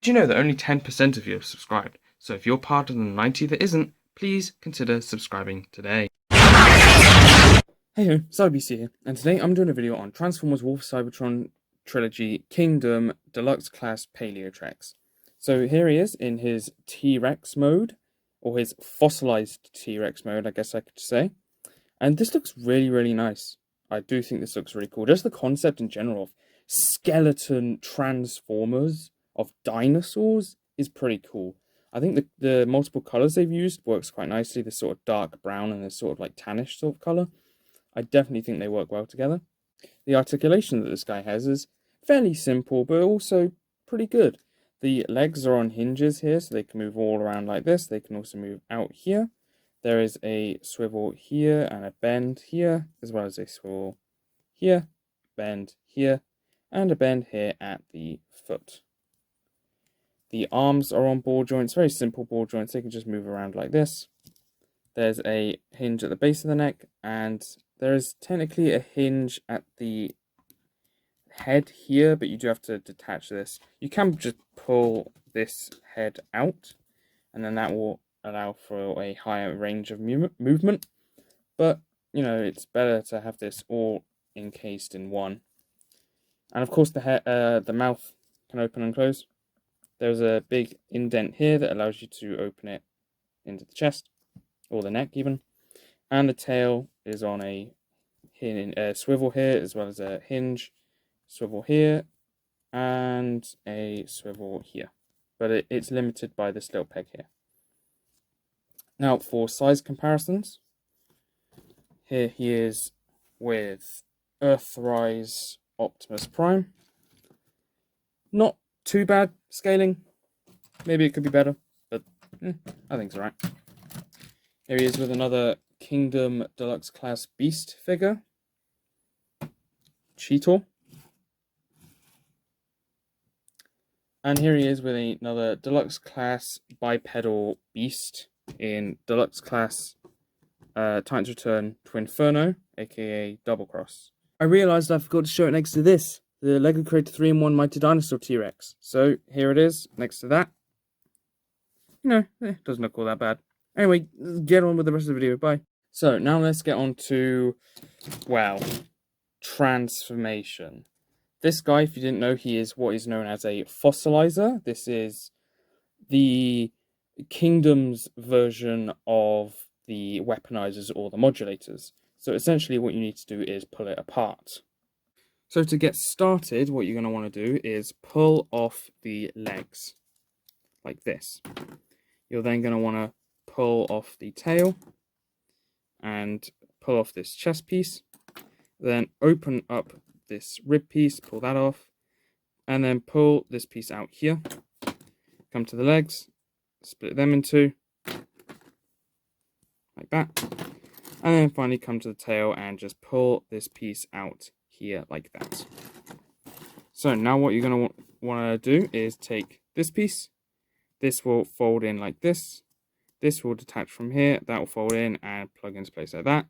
you know that only 10% of you have subscribed? So if you're part of the 90 that isn't, please consider subscribing today. Hey ho, CyberBC here, and today I'm doing a video on Transformers Wolf Cybertron Trilogy Kingdom Deluxe Class Paleotrex. So here he is in his T-Rex mode, or his fossilized T-Rex mode, I guess I could say. And this looks really nice. I do think this looks really cool. Just the concept in general of skeleton transformers of dinosaurs is pretty cool. I think the multiple colors they've used works quite nicely. This sort of dark brown and this sort of like tannish sort of color. I definitely think they work well together. The articulation that this guy has is fairly simple, but also pretty good. The legs are on hinges here, so they can move all around like this. They can also move out here. There is a swivel here and a bend here, as well as a swivel here, bend here, and a bend here at the foot. The arms are on ball joints, very simple ball joints. They can just move around like this. There's a hinge at the base of the neck, and there is technically a hinge at the head here, but you do have to detach this. You can just pull this head out, and then that will allow for a higher range of movement. But, you know, it's better to have this all encased in one. And of course, the mouth can open and close. There's a big indent here that allows you to open it into the chest, or the neck even. And the tail is on a swivel here, as well as a hinge, swivel here, and a swivel here. But it's limited by this little peg here. Now, for size comparisons, here he is with Earthrise Optimus Prime. Not too bad scaling. Maybe it could be better, but I think it's alright. Here he is with another Kingdom Deluxe Class Beast figure. Cheetor. And here he is with another Deluxe Class Bipedal Beast in Deluxe Class Titans Return Twinferno, aka Double Cross. I realised I forgot to show it next to this, the LEGO Creator 3-in-1 Mighty Dinosaur T-Rex. So here it is, next to that. You know, it doesn't look all that bad. Anyway, get on with the rest of the video, bye. So now let's get on to, well, transformation. This guy, if you didn't know, he is what is known as a fossilizer. This is the Kingdom's version of the weaponizers or the modulators. So essentially what you need to do is pull it apart. So to get started, what you're going to want to do is pull off the legs, like this. You're then going to want to pull off the tail, and pull off this chest piece. Then open up this rib piece, pull that off, and then pull this piece out here. Come to the legs, split them in two, like that. And then finally come to the tail and just pull this piece out here like that. So now what you're going to want to do is take this piece. This will fold in like this. This will detach from here. That will fold in and plug into place like that.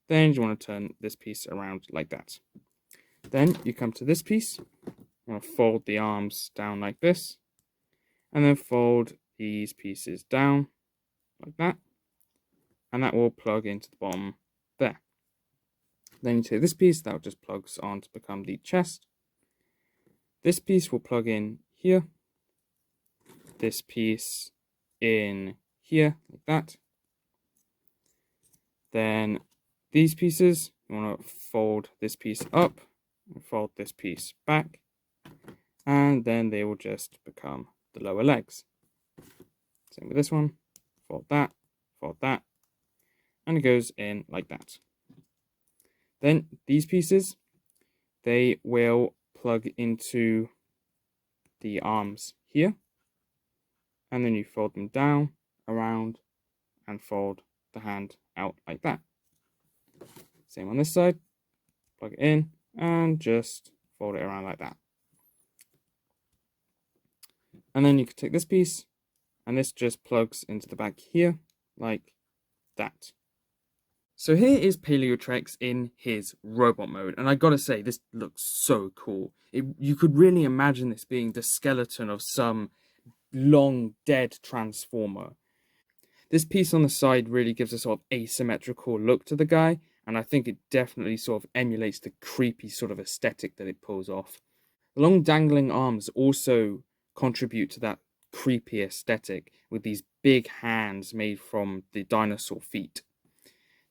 Then you want to turn this piece around like that. Then you come to this piece. You want to fold the arms down like this. And then fold these pieces down like that. And that will plug into the bottom there. Then you take this piece, that just plugs on to become the chest. This piece will plug in here. This piece in here, like that. Then these pieces, you want to fold this piece up, and fold this piece back, and then they will just become the lower legs. Same with this one, fold that, and it goes in like that. Then these pieces, they will plug into the arms here, and then you fold them down, around, and fold the hand out like that. Same on this side, plug it in, and just fold it around like that. And then you can take this piece, and this just plugs into the back here, like that. So here is Paleotrex in his robot mode, and I gotta say, this looks so cool. You could really imagine this being the skeleton of some long dead Transformer. This piece on the side really gives a sort of asymmetrical look to the guy, and I think it definitely sort of emulates the creepy sort of aesthetic that it pulls off. The long dangling arms also contribute to that creepy aesthetic with these big hands made from the dinosaur feet.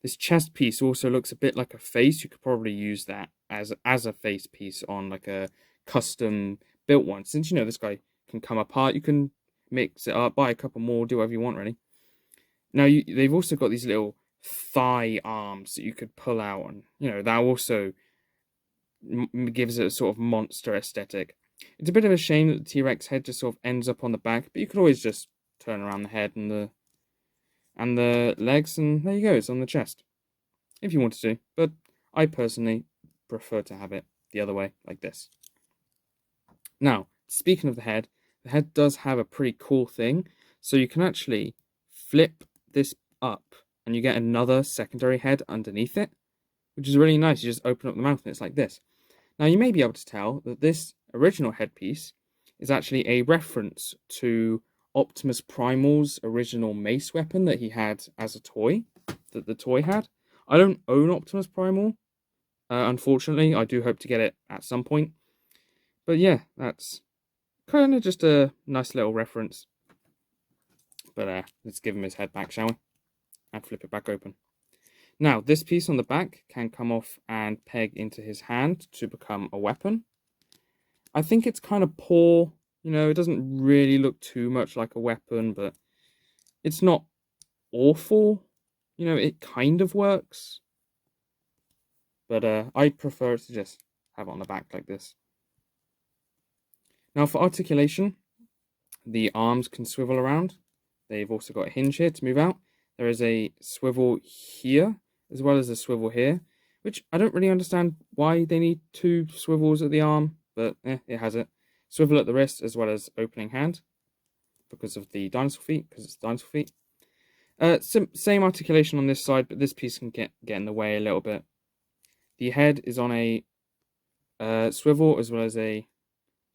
This chest piece also looks a bit like a face. You could probably use that as a face piece on like a custom built one. Since you know this guy can come apart, you can mix it up, buy a couple more, do whatever you want really. Now they've also got these little thigh arms that you could pull out, and you know that also gives it a sort of monster aesthetic. It's a bit of a shame that the T-Rex head just sort of ends up on the back, but you could always just turn around the head and the legs, and there you go, it's on the chest. If you wanted to, but I personally prefer to have it the other way, like this. Now, speaking of the head does have a pretty cool thing, so you can actually flip this up, and you get another secondary head underneath it, which is really nice. You just open up the mouth, and it's like this. Now, you may be able to tell that this original headpiece is actually a reference to Optimus Primal's original mace weapon that he had as a toy, that the toy had. I don't own Optimus Primal, unfortunately. I do hope to get it at some point. But yeah, that's kind of just a nice little reference. But let's give him his head back, shall we? And flip it back open. Now, this piece on the back can come off and peg into his hand to become a weapon. I think it's kind of poor. You know, it doesn't really look too much like a weapon, but it's not awful. You know, it kind of works. But I prefer to just have it on the back like this. Now, for articulation, the arms can swivel around. They've also got a hinge here to move out. There is a swivel here, as well as a swivel here, which I don't really understand why they need two swivels at the arm, but it has it. Swivel at the wrist, as well as opening hand, because of the dinosaur feet, because it's dinosaur feet. Same articulation on this side, but this piece can get in the way a little bit. The head is on a swivel, as well as a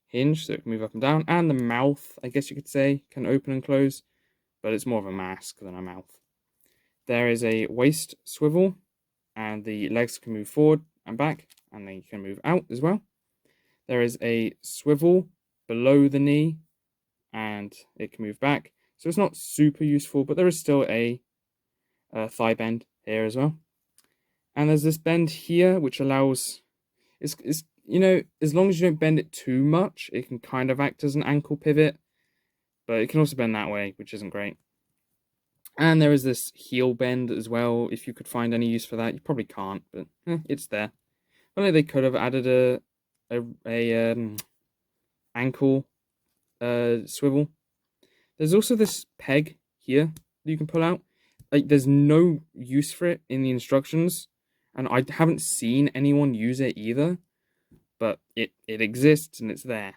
hinge, so it can move up and down, and the mouth, I guess you could say, can open and close, but it's more of a mask than a mouth. There is a waist swivel, and the legs can move forward and back, and they can move out as well. There is a swivel below the knee, and it can move back. So it's not super useful, but there is still a thigh bend here as well. And there's this bend here, which allows, you know, as long as you don't bend it too much, it can kind of act as an ankle pivot, but it can also bend that way, which isn't great. And there is this heel bend as well. If you could find any use for that, you probably can't, but it's there. Well, they could have added a ankle swivel. There's also this peg here that you can pull out. Like, there's no use for it in the instructions, and I haven't seen anyone use it either. But it exists and it's there.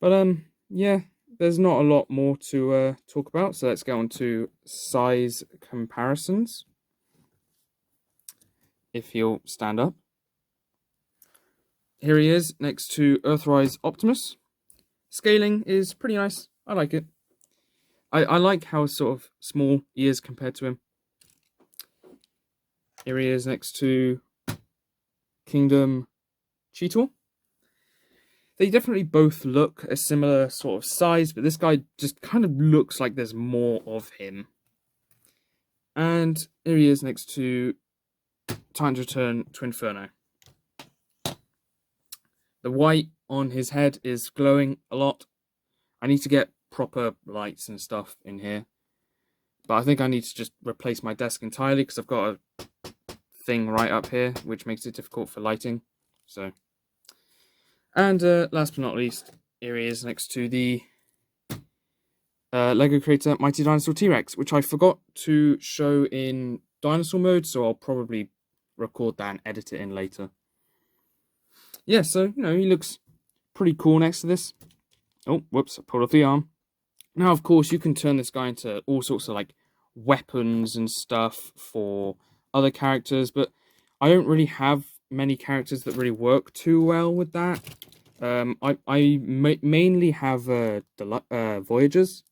But yeah. There's not a lot more to talk about, so let's get on to size comparisons. If you'll stand up. Here he is next to Earthrise Optimus. Scaling is pretty nice. I like it. I like how sort of small he is compared to him. Here he is next to Kingdom Cheetor. They definitely both look a similar sort of size, but this guy just kind of looks like there's more of him. And here he is next to Titan's Return Twinferno. The white on his head is glowing a lot. I need to get proper lights and stuff in here. But I think I need to just replace my desk entirely because I've got a thing right up here, which makes it difficult for lighting. So... And last but not least, here he is next to the Lego Creator Mighty Dinosaur T-Rex, which I forgot to show in dinosaur mode, so I'll probably record that and edit it in later. Yeah, so, you know, he looks pretty cool next to this. Oh, whoops, I pulled off the arm. Now, of course, you can turn this guy into all sorts of, like, weapons and stuff for other characters, but I don't really have many characters that really work too well with that. Mainly have Voyagers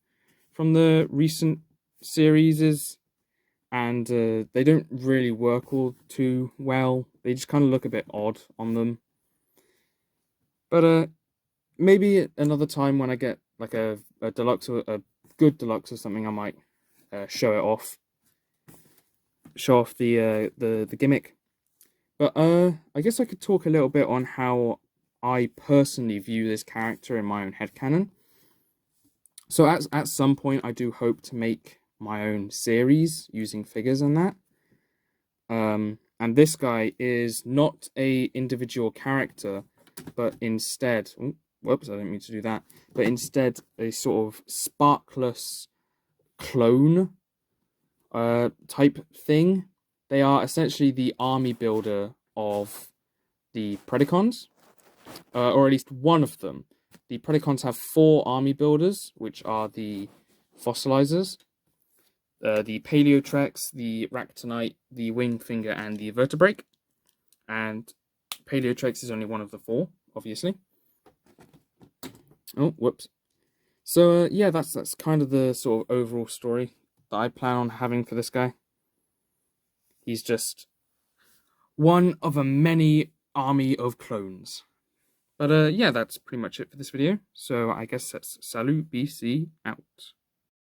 from the recent series, and they don't really work all too well. They just kind of look a bit odd on them. But maybe another time when I get like a deluxe or a good deluxe or something, I might show it off, show off the gimmick. But I guess I could talk a little bit on how I personally view this character in my own headcanon. So at some point, I do hope to make my own series using figures and that. And this guy is not a individual character, but instead, whoops, I didn't mean to do that. But instead, a sort of sparkless clone type thing. They are essentially the army builder of the Predacons, or at least one of them. The Predacons have 4 army builders, which are the Fossilizers, the Paleotrex, the Ractonite, the Wingfinger, and the Vertebrake. And Paleotrex is only one of the 4, obviously. Oh, whoops. So, yeah, that's kind of the sort of overall story that I plan on having for this guy. He's just one of a many army of clones. But yeah, that's pretty much it for this video. So I guess that's Salut BC out.